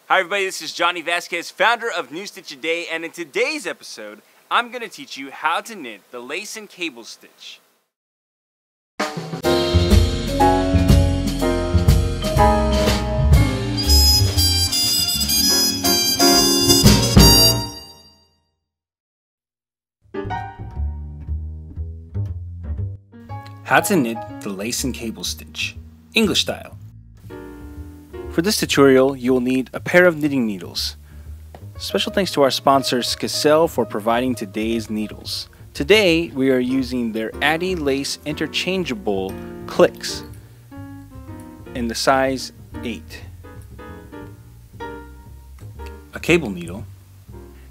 Hi everybody, this is Johnny Vasquez, founder of New Stitch A Day, and in today's episode, I'm going to teach you how to knit the lace and cable stitch. How to knit the lace and cable stitch, English style. For this tutorial, you will need a pair of knitting needles. Special thanks to our sponsor Skicel for providing today's needles. Today, we are using their Addy Lace Interchangeable Clicks in the size 8. A cable needle.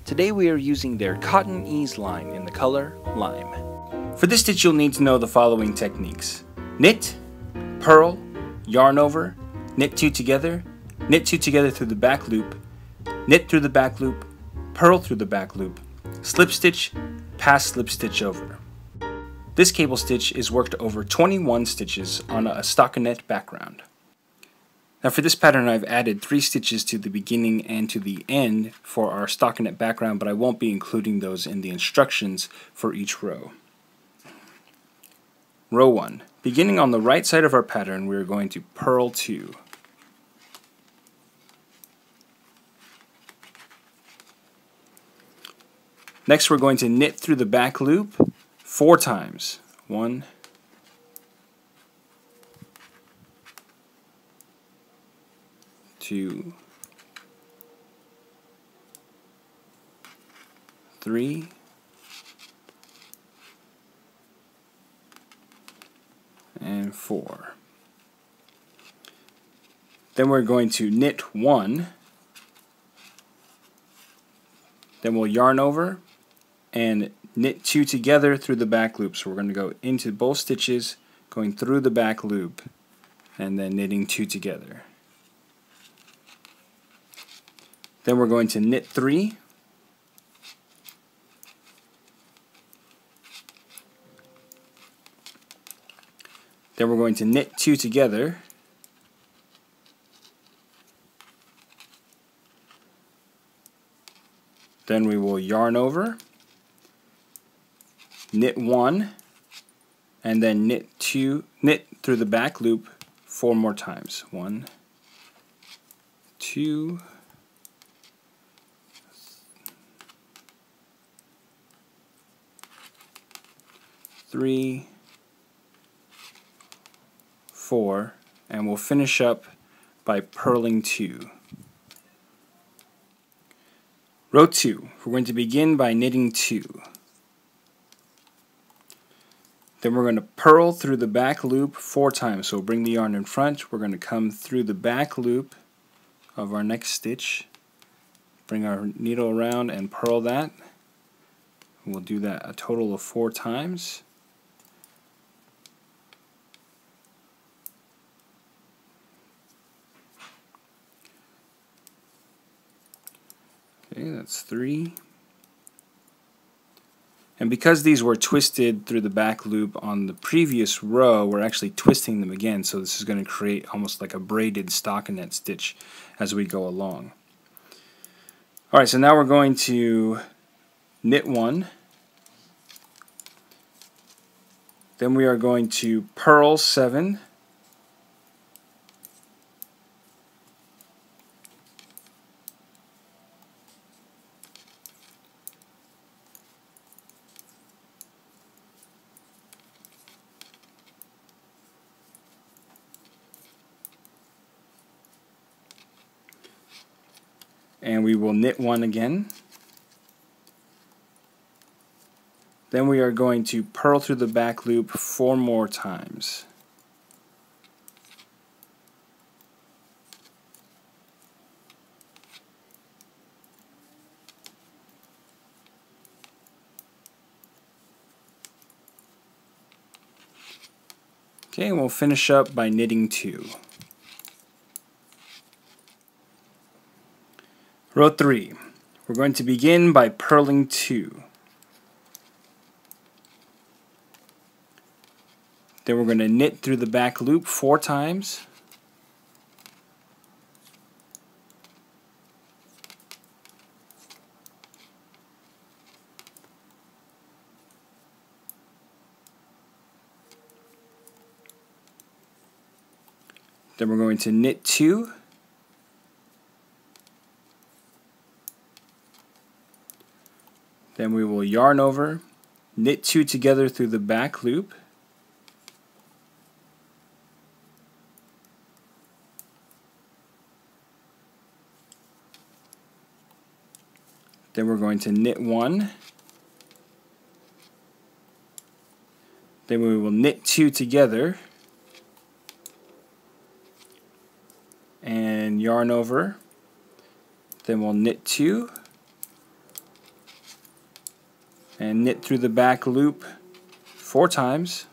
Today we are using their Cotton Ease line in the color Lime. For this stitch, you'll need to know the following techniques: knit, purl, yarn over, knit 2 together, knit 2 together through the back loop, knit through the back loop, purl through the back loop, slip stitch, pass slip stitch over. This cable stitch is worked over 21 stitches on a stockinette background. Now for this pattern, I've added 3 stitches to the beginning and to the end for our stockinette background, but I won't be including those in the instructions for each row. Row 1. Beginning on the right side of our pattern, we are going to purl 2. Next, we're going to knit through the back loop 4 times. 1, 2, 3, and 4. Then we're going to knit 1, then we'll yarn over and knit 2 together through the back loop. So we're going to go into both stitches, going through the back loop, and then knitting 2 together. Then we're going to knit 3, then we're going to knit 2 together, then we will yarn over, knit 1, and then knit through the back loop 4 more times. 1, 2, 3, 4, and we'll finish up by purling 2. Row 2, we're going to begin by knitting 2. Then we're going to purl through the back loop 4 times. So we'll bring the yarn in front, we're going to come through the back loop of our next stitch, bring our needle around and purl that. We'll do that a total of 4 times. Okay, that's 3. And because these were twisted through the back loop on the previous row, we're actually twisting them again, so this is going to create almost like a braided stockinette stitch as we go along. Alright, so now we're going to knit 1, then we are going to purl 7, and we will knit 1 again. Then we are going to purl through the back loop 4 more times. Okay, and we'll finish up by knitting 2. Row 3. We're going to begin by purling 2. Then we're going to knit through the back loop 4 times. Then we're going to knit 2. Then we will yarn over, knit 2 together through the back loop. Then we're going to knit 1. Then we will knit 2 together and yarn over. Then we'll knit 2 and knit through the back loop 4 times.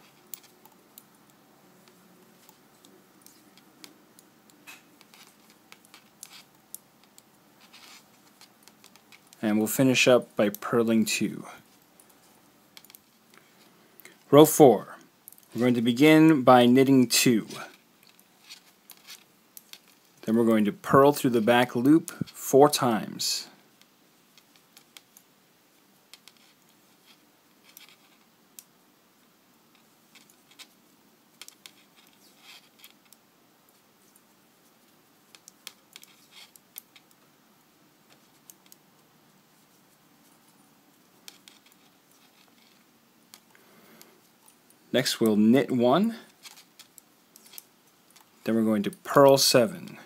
And we'll finish up by purling 2. Row 4. We're going to begin by knitting 2. Then we're going to purl through the back loop 4 times. Next we'll knit 1. Then we're going to purl 7.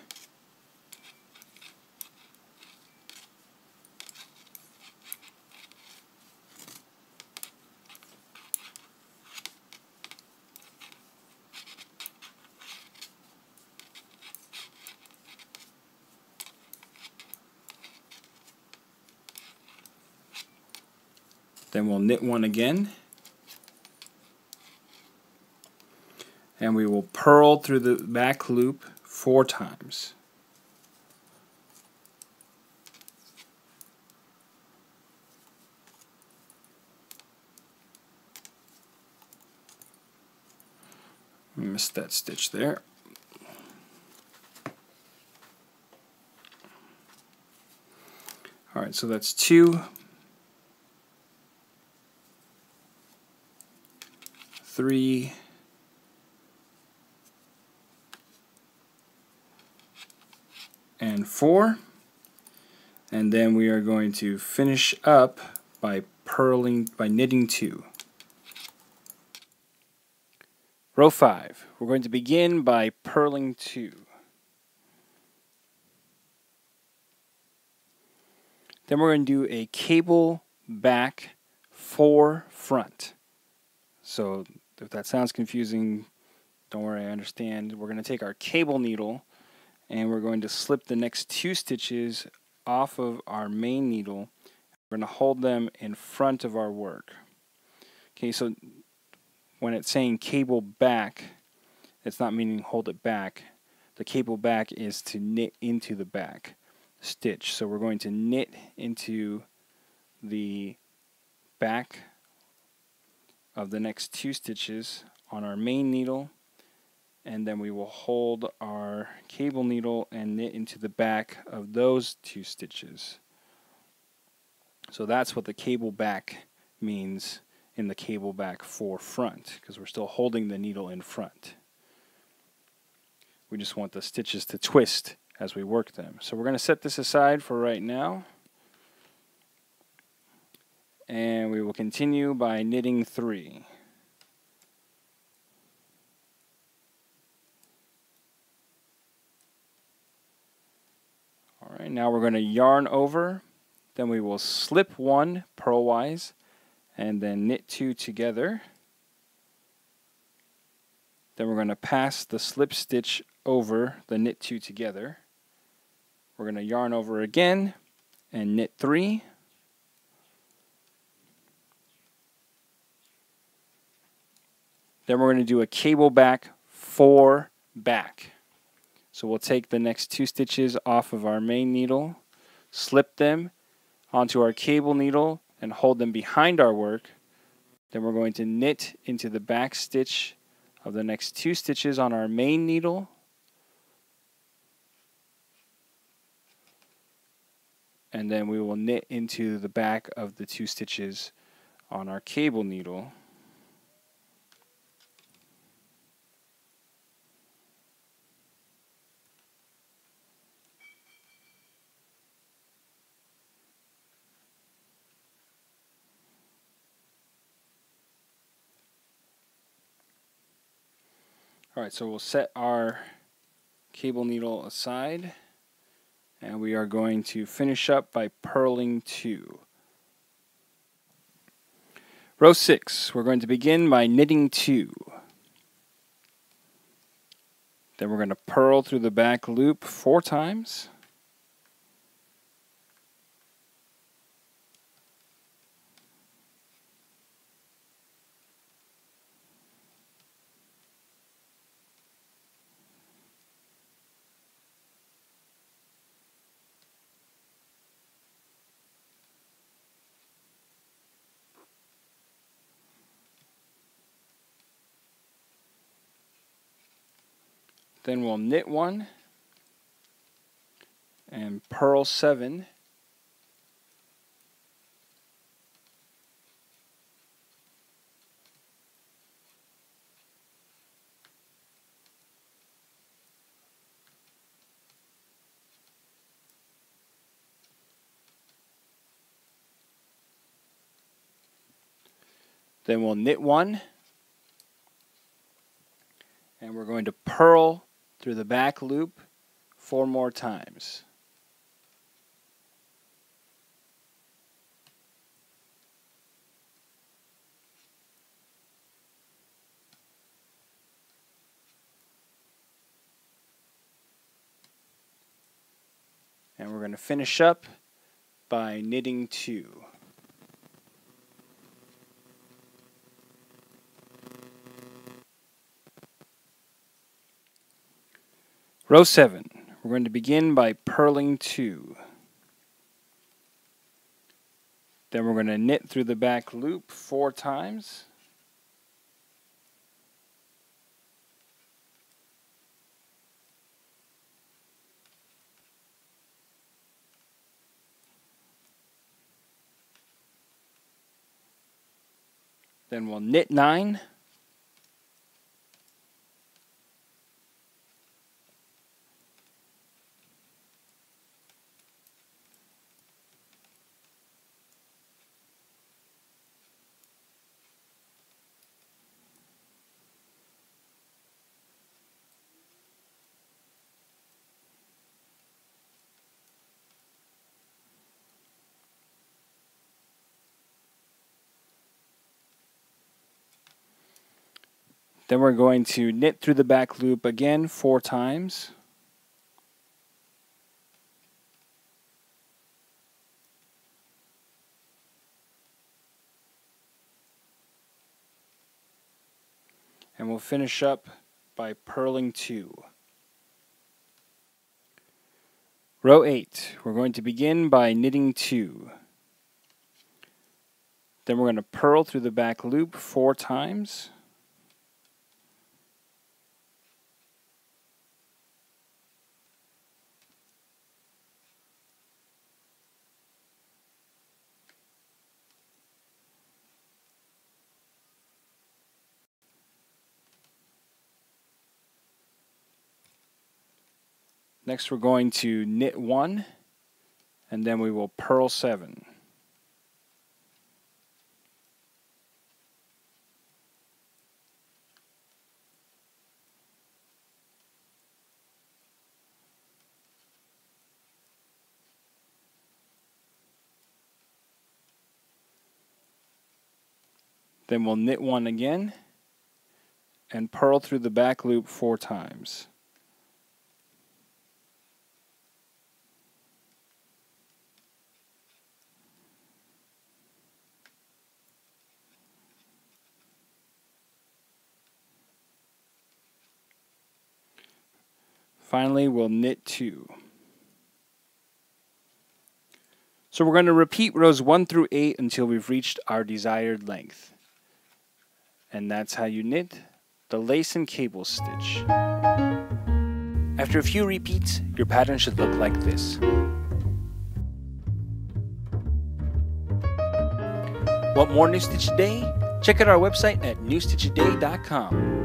Then we'll knit 1 again. And we will purl through the back loop 4 times. Missed that stitch there. Alright, so that's 2, 3, and 4, and then we are going to finish up by knitting 2. Row 5. We're going to begin by purling 2. Then we're going to do a cable back 4 front. So if that sounds confusing, don't worry, I understand. We're going to take our cable needle and we're going to slip the next 2 stitches off of our main needle. We're going to hold them in front of our work. Okay, so when it's saying cable back, it's not meaning hold it back. The cable back is to knit into the back stitch. So we're going to knit into the back of the next 2 stitches on our main needle, and then we will hold our cable needle and knit into the back of those 2 stitches. So that's what the cable back means in the cable back 4 front, because we're still holding the needle in front. We just want the stitches to twist as we work them. So we're going to set this aside for right now, and we will continue by knitting 3. Alright, now we're going to yarn over, then we will slip 1 purlwise, and then knit 2 together. Then we're going to pass the slip stitch over the knit 2 together. We're going to yarn over again and knit 3. Then we're going to do a cable back 4 back. So we'll take the next 2 stitches off of our main needle, slip them onto our cable needle and hold them behind our work. Then we're going to knit into the back stitch of the next 2 stitches on our main needle, and then we will knit into the back of the 2 stitches on our cable needle. Alright, so we'll set our cable needle aside, and we are going to finish up by purling 2. Row 6, we're going to begin by knitting 2. Then we're going to purl through the back loop 4 times. Then we'll knit 1 and purl 7. Then we'll knit 1, and we're going to purl through the back loop 4 more times. And we're going to finish up by knitting 2. Row 7, we're going to begin by purling 2. Then we're going to knit through the back loop 4 times. Then we'll knit 9. Then we're going to knit through the back loop again 4 times. And we'll finish up by purling 2. Row 8, we're going to begin by knitting 2. Then we're going to purl through the back loop 4 times. Next we're going to knit 1, and then we will purl 7. Then we'll knit 1 again and purl through the back loop 4 times. Finally, we'll knit 2. So we're going to repeat rows 1 through 8 until we've reached our desired length. And that's how you knit the lace and cable stitch. After a few repeats, your pattern should look like this. Want more New Stitch a Day? Check out our website at newstitchaday.com.